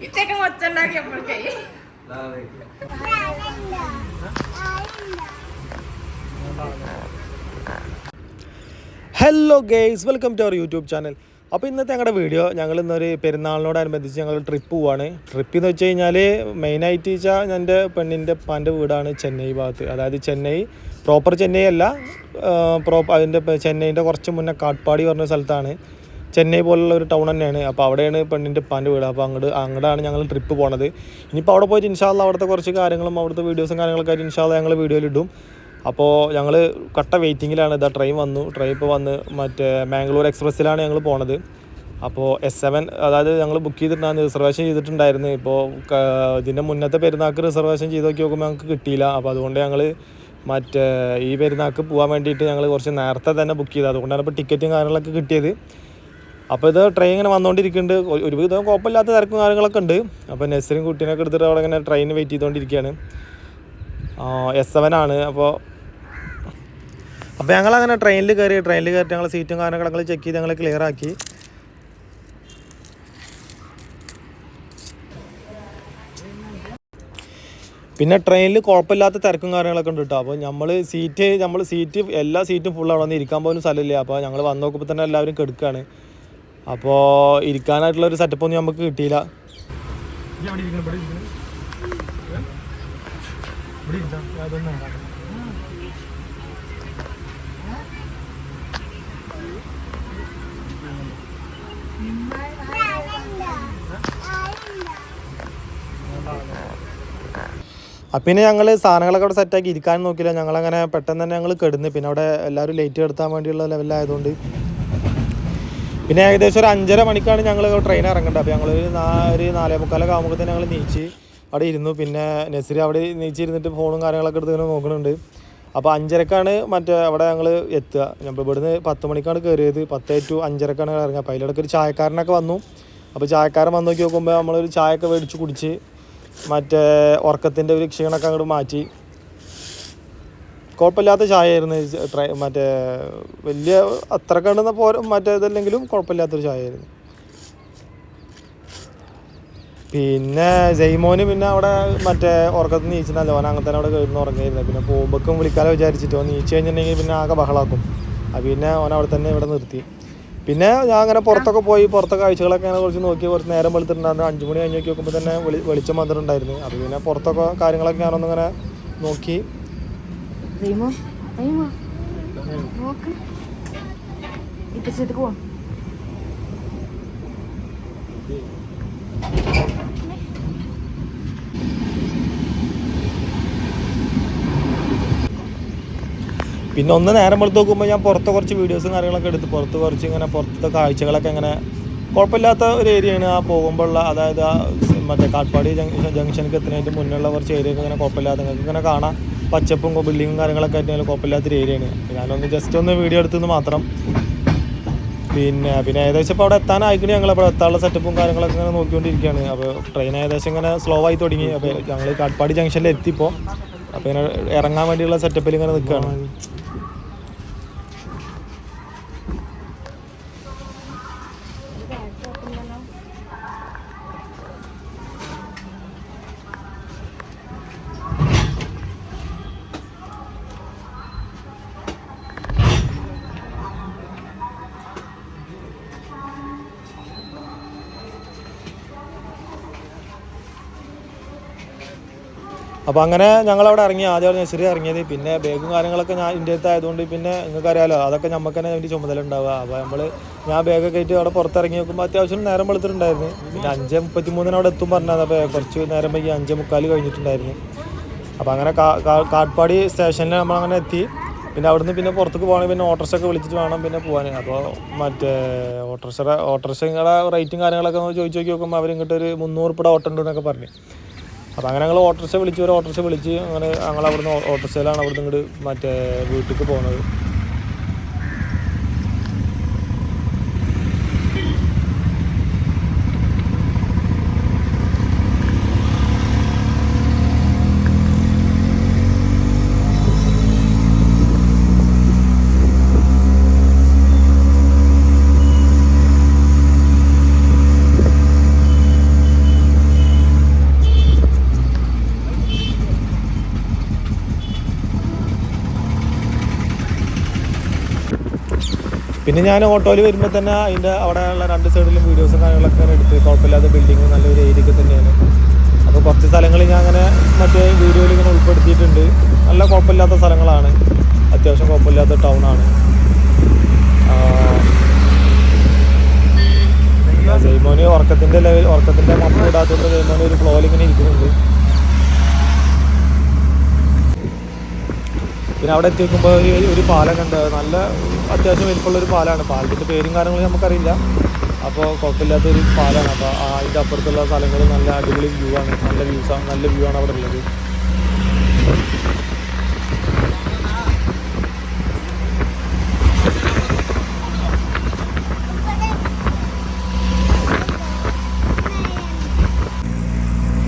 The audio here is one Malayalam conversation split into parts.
ഇച്ചൊക്കെ ഒച്ചുണ്ടാക്കിയപ്പോഴേ hello guys, welcome to our YouTube channel. അപ്പോൾ ഇന്നത്തെ ഞങ്ങളുടെ വീഡിയോ ഞങ്ങൾ ഇന്നൊരു പെരുന്നാളിനോടനുബന്ധിച്ച് ഞങ്ങൾ ട്രിപ്പ് പോവാണ്. ട്രിപ്പ് എന്ന് വെച്ച് കഴിഞ്ഞാൽ മെയിനായിട്ട് വെച്ചാൽ എൻ്റെ പെണ്ണിൻ്റെ ഉപ്പാൻ്റെ വീടാണ് ചെന്നൈ ഭാഗത്ത്. അതായത് ചെന്നൈ പ്രോപ്പർ ചെന്നൈ അല്ല, അതിൻ്റെ ചെന്നൈൻ്റെ കുറച്ച് മുന്നേ കാട്ട്പാടി പറഞ്ഞ സ്ഥലത്താണ്. ചെന്നൈ പോലുള്ള ഒരു ടൗൺ തന്നെയാണ്. അപ്പോൾ അവിടെയാണ് പെണ്ണിൻ്റെ ഉപ്പാൻ്റെ വീട്. അപ്പോൾ അങ്ങോട്ടാണ് ഞങ്ങൾ ട്രിപ്പ് പോണത്. ഇനിയിപ്പോൾ അവിടെ പോയിട്ട് ഇൻഷാല്ലാ അവിടുത്തെ കുറച്ച് കാര്യങ്ങളും അവിടുത്തെ വീഡിയോസും കാര്യങ്ങളൊക്കെ ആയിട്ട് ഇൻഷാല്ലാ ഞങ്ങൾ വീഡിയോയിലിടും. അപ്പോൾ ഞങ്ങൾ കട്ട വെയിറ്റിങ്ങിലാണ്. ഇതാ ട്രെയിൻ ഇപ്പോൾ വന്ന് മറ്റേ മാംഗ്ലൂർ എക്സ്പ്രസ്സിലാണ് ഞങ്ങൾ പോണത്. അപ്പോൾ S7 അതായത് ഞങ്ങൾ ബുക്ക് ചെയ്തിട്ടുണ്ടായിരുന്നു, റിസർവേഷൻ ചെയ്തിട്ടുണ്ടായിരുന്നു. ഇപ്പോൾ ഇതിൻ്റെ മുന്നത്തെ പെരുന്നാൾക്ക് റിസർവേഷൻ ചെയ്ത് നോക്കുമ്പോൾ ഞങ്ങൾക്ക് കിട്ടിയില്ല. അപ്പോൾ അതുകൊണ്ട് ഞങ്ങൾ മറ്റേ ഈ പെരുന്നാൾക്ക് പോകാൻ വേണ്ടിയിട്ട് ഞങ്ങൾ കുറച്ച് നേരത്തെ തന്നെ ബുക്ക് ചെയ്തത്. അതുകൊണ്ടാണ് ഇപ്പോൾ ടിക്കറ്റും കാര്യങ്ങളൊക്കെ കിട്ടിയത്. അപ്പോൾ ഇത് ട്രെയിൻ ഇങ്ങനെ വന്നുകൊണ്ടിരിക്കുന്നുണ്ട്. ഒരുവിധം കുഴപ്പമില്ലാത്ത തിരക്കും കാര്യങ്ങളൊക്കെ ഉണ്ട്. അപ്പോൾ നഴ്സറിയും കുട്ടീനൊക്കെ എടുത്തിട്ട് അവിടെ ഇങ്ങനെ ട്രെയിൻ വെയിറ്റ് ചെയ്തുകൊണ്ടിരിക്കുകയാണ്. S7 ആണ്. അപ്പോൾ ഞങ്ങളങ്ങനെ ട്രെയിനിൽ കയറിയിട്ട് ഞങ്ങൾ സീറ്റും കാര്യങ്ങളൊക്കെ ചെക്ക് ചെയ്ത് ഞങ്ങൾ ക്ലിയർ ആക്കി. പിന്നെ ട്രെയിനിൽ കുഴപ്പമില്ലാത്ത തിരക്കും കാര്യങ്ങളൊക്കെ ഉണ്ട് കേട്ടോ. അപ്പോൾ നമ്മൾ സീറ്റ് എല്ലാ സീറ്റും ഫുൾ അവിടെ വന്ന് ഇരിക്കാൻ പോലും സ്ഥലമില്ല. അപ്പോൾ ഞങ്ങൾ വന്ന് നോക്കുമ്പോൾ തന്നെ എല്ലാവരും കെടുക്കുകയാണ്. അപ്പോൾ ഇരിക്കാനായിട്ടുള്ളൊരു സെറ്റപ്പൊന്നും നമുക്ക് കിട്ടിയില്ല. പിന്നെ ഞങ്ങൾ സാധനങ്ങളൊക്കെ അവിടെ സെറ്റാക്കി ഇരിക്കാൻ നോക്കിയില്ല. ഞങ്ങളങ്ങനെ പെട്ടെന്ന് തന്നെ ഞങ്ങൾ കിടന്ന്. പിന്നെ അവിടെ എല്ലാവരും ലേറ്റ് എടുത്താൻ വേണ്ടിയുള്ള ലെവലായതുകൊണ്ട് പിന്നെ ഏകദേശം ഒരു 5:30 മണിക്കാണ് ഞങ്ങൾ ട്രെയിൻ ഇറങ്ങേണ്ടത്. അപ്പോൾ ഞങ്ങൾ ഒരു 4:45 ആകുമ്പോൾ തന്നെ ഞങ്ങൾ നീച്ച് അവിടെ ഇരുന്നു. പിന്നെ നസീർ അവിടെ നീച്ചിരുന്നിട്ട് ഫോണും കാര്യങ്ങളൊക്കെ എടുത്ത് ഇങ്ങനെ നോക്കുന്നുണ്ട്. അപ്പോൾ 5:30ക്കാണ് അവിടെ ഞങ്ങൾ എത്തുക. നമ്മൾ ഇവിടുന്ന് 10 മണിക്കാണ് കയറിയത്. 10 to 5:30ക്കാണ് ഇറങ്ങുക. അപ്പോൾ അതിലിടയ്ക്ക് ഒരു ചായക്കാരനൊക്കെ വന്നു. അപ്പോൾ ചായക്കാരൻ വന്ന് നോക്കി നോക്കുമ്പോൾ നമ്മളൊരു ചായയൊക്കെ മേടിച്ച് കുടിച്ച് ഉറക്കത്തിൻ്റെ ഒരു ക്ഷീണമൊക്കെ അങ്ങോട്ട് മാറ്റി. കുഴപ്പമില്ലാത്ത ചായയായിരുന്നു. വലിയ അത്ര കണ്ടുന്ന ഇതല്ലെങ്കിലും കുഴപ്പമില്ലാത്തൊരു ചായയായിരുന്നു. പിന്നെ ജയ്മോന് പിന്നെ അവിടെ ഉറക്കത്തിൽ നീച്ചിട്ടല്ലോ, ഓൻ അങ്ങനെ തന്നെ അവിടെ കയറുന്ന ഉറങ്ങിയിരുന്നു. പിന്നെ പോകുമ്പോഴേക്കും വിളിക്കാലോ വിചാരിച്ചിട്ട് ഓൻ നീച്ച് കഴിഞ്ഞിട്ടുണ്ടെങ്കിൽ പിന്നെ ആകെ ബഹളാക്കും. അത് പിന്നെ ഓൻ അവിടെ തന്നെ ഇവിടെ നിർത്തി. പിന്നെ ഞാൻ അങ്ങനെ പുറത്തൊക്കെ പോയി പുറത്തെ കാഴ്ചകളൊക്കെ അങ്ങനെ കുറച്ച് നോക്കി. കുറച്ച് നേരം വെളുത്തിട്ടുണ്ടായിരുന്നു. 5 മണി കഴിഞ്ഞ് നോക്കുമ്പോൾ തന്നെ വെളിച്ചം വന്നിട്ടുണ്ടായിരുന്നു. അപ്പോൾ പിന്നെ പുറത്തൊക്കെ കാര്യങ്ങളൊക്കെ ഞാനൊന്നിങ്ങനെ നോക്കി. പിന്നെ ഒന്ന് നേരം വെളുത്ത് നോക്കുമ്പോൾ ഞാൻ പുറത്ത് കുറച്ച് വീഡിയോസും കാര്യങ്ങളൊക്കെ എടുത്ത് പുറത്തെ കാഴ്ചകളൊക്കെ ഇങ്ങനെ കുഴപ്പമില്ലാത്ത ഒരു ഏരിയയാണ്. ആ പോകുമ്പോഴുള്ള അതായത് കാട്ട്പാടി ജംഗ്ഷനിലേക്ക് എത്തുന്നതിന് മുന്നുള്ള കുറച്ച് ഏരിയയൊക്കെ ഇങ്ങനെ കുഴപ്പമില്ലാത്ത നിങ്ങൾക്ക് ഇങ്ങനെ കാണാം. പച്ചപ്പും ബിൽഡിങ്ങും കാര്യങ്ങളൊക്കെ ആയിട്ട് കുഴപ്പമില്ലാത്തൊരു ഏരിയയാണ്. ഞാനൊന്ന് ജസ്റ്റ് ഒന്ന് വീഡിയോ എടുത്തെന്ന് മാത്രം. പിന്നെ ഏകദേശം ഇപ്പോൾ അവിടെ എത്താനായിക്കണേ. ഞങ്ങളപ്പോൾ എത്താനുള്ള സെറ്റപ്പും കാര്യങ്ങളൊക്കെ ഇങ്ങനെ നോക്കിക്കൊണ്ടിരിക്കുകയാണ്. അപ്പോൾ ട്രെയിൻ ഏകദേശം ഇങ്ങനെ സ്ലോ ആയി തുടങ്ങി. അപ്പോൾ ഞങ്ങൾ കാട്ട്പാടി ജംഗ്ഷനിൽ എത്തിപ്പോൾ അപ്പോൾ ഇങ്ങനെ ഇറങ്ങാൻ വേണ്ടിയുള്ള സെറ്റപ്പിൽ ഇങ്ങനെ നിൽക്കുകയാണ്. അപ്പോൾ അങ്ങനെ ഞങ്ങളവിടെ ഇറങ്ങി. ആദ്യം നഴ്സറി ഇറങ്ങിയത്. പിന്നെ ബാഗും കാര്യങ്ങളൊക്കെ ഞാൻ എൻ്റെ അടുത്ത് ആയതുകൊണ്ട് പിന്നെ നിങ്ങൾക്കറിയാമല്ലോ അതൊക്കെ നമുക്ക് തന്നെ അതിൻ്റെ ചുമതല ഉണ്ടാവുക. അപ്പോൾ ഞാൻ ബാഗൊക്കെ ആയിട്ട് അവിടെ പുറത്തിറങ്ങി നോക്കുമ്പോൾ അത്യാവശ്യം നേരം വെളുത്തിട്ടുണ്ടായിരുന്നു. പിന്നെ 5:33 അവിടെ എത്തും പറഞ്ഞത്. അപ്പോൾ കുറച്ച് നേരം വൈകി 5:45 കഴിഞ്ഞിട്ടുണ്ടായിരുന്നു. അപ്പോൾ അങ്ങനെ കാട്ട്പാടി സ്റ്റേഷനിൽ നമ്മളങ്ങനെ എത്തി. പിന്നെ അവിടുന്ന് പിന്നെ പുറത്തേക്ക് പോകണമെങ്കിൽ പിന്നെ ഓട്ടോറിക്ഷയൊക്കെ വിളിച്ചിട്ട് വേണം പിന്നെ പോകാൻ. അപ്പോൾ ഓട്ടോറിക്ഷയുടെ റേറ്റും കാര്യങ്ങളൊക്കെ ചോദിച്ച് നോക്കുമ്പോൾ അവരിങ്ങോട്ട് ഒരു 300 രൂപയുടെ ഓട്ടോ ഉണ്ടെന്നൊക്കെ പറഞ്ഞു. അപ്പോൾ അങ്ങനെ ഞങ്ങൾ ഓട്ടോറിക്ഷ വിളിച്ച് അങ്ങനെ ഞങ്ങൾ അവിടുന്ന് ഓട്ടോറിക്ഷയിലാണ് അവിടുന്ന് ഇങ്ങോട്ട് വീട്ടിലേക്ക് പോകുന്നത്. പിന്നെ ഞാൻ ഓട്ടോയിൽ വരുമ്പോൾ തന്നെ അതിൻ്റെ അവിടെയുള്ള 2 സൈഡിലും വീഡിയോസും കാര്യങ്ങളൊക്കെ എടുത്ത് കുഴപ്പമില്ലാത്ത ബിൽഡിങ്ങും നല്ലൊരു ഏരിയയൊക്കെ തന്നെയാണ്. അപ്പോൾ കുറച്ച് സ്ഥലങ്ങൾ ഞാൻ അങ്ങനെ മറ്റേ വീഡിയോയിൽ ഇങ്ങനെ ഉൾപ്പെടുത്തിയിട്ടുണ്ട്. നല്ല കുഴപ്പമില്ലാത്ത സ്ഥലങ്ങളാണ്, അത്യാവശ്യം കുഴപ്പമില്ലാത്ത ടൗണാണ്. ജയ്മോന് ഉറക്കത്തിൻ്റെ മപ്പം ഇടാത്തതുകൊണ്ട് ജയ്മോന് ഒരു ഫ്ലോയിൽ ഇങ്ങനെ ഇരിക്കുന്നുണ്ട്. പിന്നെ അവിടെ എത്തി നോക്കുമ്പോൾ ഒരു പാലം കണ്ട്, നല്ല അത്യാവശ്യം വലിപ്പമുള്ളൊരു പാലമാണ്. പാലത്തിൻ്റെ പേരും കാര്യങ്ങളും നമുക്കറിയില്ല. അപ്പോൾ കുഴപ്പമില്ലാത്തൊരു പാലമാണ്. അപ്പോൾ അതിൻ്റെ അപ്പുറത്തുള്ള സ്ഥലങ്ങൾ നല്ല അടിപൊളി വ്യൂ ആണ്, നല്ല വ്യൂ ആണ് അവിടെ ഉള്ളത്.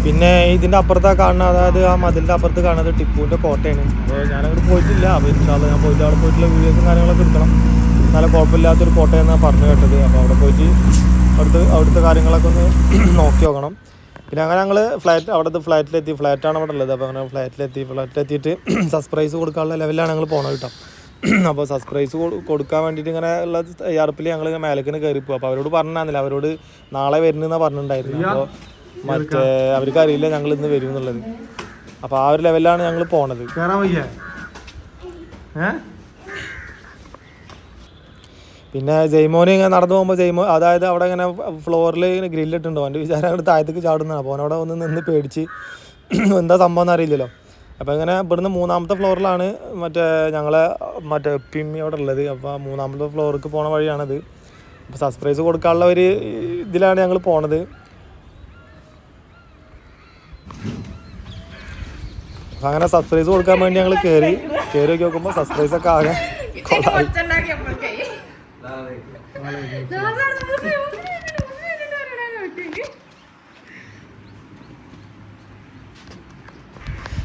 പിന്നെ ഇതിൻ്റെ അപ്പുറത്താ കാണുന്നത്, അതായത് ആ മതിലിൻ്റെ അപ്പുറത്ത് കാണുന്നത് ടിപ്പുവിൻ്റെ കോട്ടയാണ്. അപ്പോൾ ഞാനങ്ങോട്ട് പോയിട്ടില്ല. അപ്പോൾ ഇൻഷാല്ലാ ഞാൻ പോയിട്ട് അവിടെ പോയിട്ടുള്ള വീഡിയോസും കാര്യങ്ങളൊക്കെ എടുക്കണം. നല്ല കുഴപ്പമില്ലാത്തൊരു കോട്ടയെന്നാണ് പറഞ്ഞു കേട്ടത്. അപ്പോൾ അവിടെ പോയിട്ട് അവിടുത്തെ കാര്യങ്ങളൊക്കെ ഒന്ന് നോക്കി നോക്കണം. പിന്നെ അങ്ങനെ ഞങ്ങൾ ഫ്ലാറ്റിലെത്തി. ഫ്ലാറ്റാണ് അവിടെ ഉള്ളത്. അപ്പോൾ അങ്ങനെ ഫ്ലാറ്റിലെത്തിയിട്ട് സസ്പ്രൈസ് കൊടുക്കാനുള്ള ലെവലിലാണ് ഞങ്ങൾ പോകണം കേട്ടോ. അപ്പോൾ സസ്പ്രൈസ് കൊടുക്കാൻ വേണ്ടിയിട്ട് ഇങ്ങനെ ഉള്ള തയ്യാറെടുപ്പിൽ ഞങ്ങൾ മേലക്കിന് കയറിപ്പോകും. അപ്പോൾ അവരോട് പറഞ്ഞില്ല, അവരോട് നാളെ വരുന്നതെന്നാണ് പറഞ്ഞിട്ടുണ്ടായിരുന്നു. അപ്പോൾ മറ്റേ അവർക്ക് അറിയില്ല ഞങ്ങൾ ഇന്ന് വരും എന്നുള്ളത്. അപ്പോൾ ആ ഒരു ലെവലിലാണ് ഞങ്ങൾ പോണത്. പിന്നെ ജയ്മോന് ഇങ്ങനെ നടന്നു പോകുമ്പോൾ അതായത് അവിടെ ഇങ്ങനെ ഫ്ലോറിൽ ഇങ്ങനെ ഗ്രില്ലിട്ടുണ്ടോ, എൻ്റെ വിചാരം അങ്ങോട്ട് താഴത്തേക്ക് ചാടുന്നതാണ്. അപ്പോൾ അവനവിടെ ഒന്ന് നിന്ന് പേടിച്ച് എന്താ സംഭവം എന്ന് അറിയില്ലല്ലോ. അപ്പോൾ ഇങ്ങനെ ഇവിടുന്ന് 3ാമത്തെ ഫ്ലോറിലാണ് മറ്റേ പിമ്മി അവിടെ ഉള്ളത്. അപ്പോൾ 3ാമത്തെ ഫ്ലോറിലേക്ക് പോണ വഴിയാണത്. അപ്പോൾ സർപ്രൈസ് കൊടുക്കാനുള്ള ഒരു ഇതിലാണ് ഞങ്ങൾ പോണത്. അങ്ങനെ സർപ്രൈസ് കൊടുക്കാൻ വേണ്ടി ഞങ്ങൾ കയറി നോക്കുമ്പോൾ സർപ്രൈസ് ഒക്കെ ആകെ കൊള്ളായി.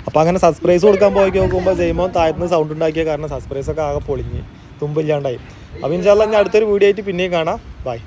അപ്പോൾ അങ്ങനെ സർപ്രൈസ് കൊടുക്കാൻ പോയി നോക്കുമ്പോൾ ജയ്മോൻ താഴത്തുനിന്ന് സൗണ്ട് ഉണ്ടാക്കിയ കാരണം സർപ്രൈസ് ഒക്കെ ആകെ പൊളിഞ്ഞ് തുമ്പില്ലാണ്ടായി. അപ്പോൾ ഇൻഷാല്ലാ ഞാൻ അടുത്തൊരു വീഡിയോ ആയിട്ട് പിന്നെയും കാണാം. ബൈ.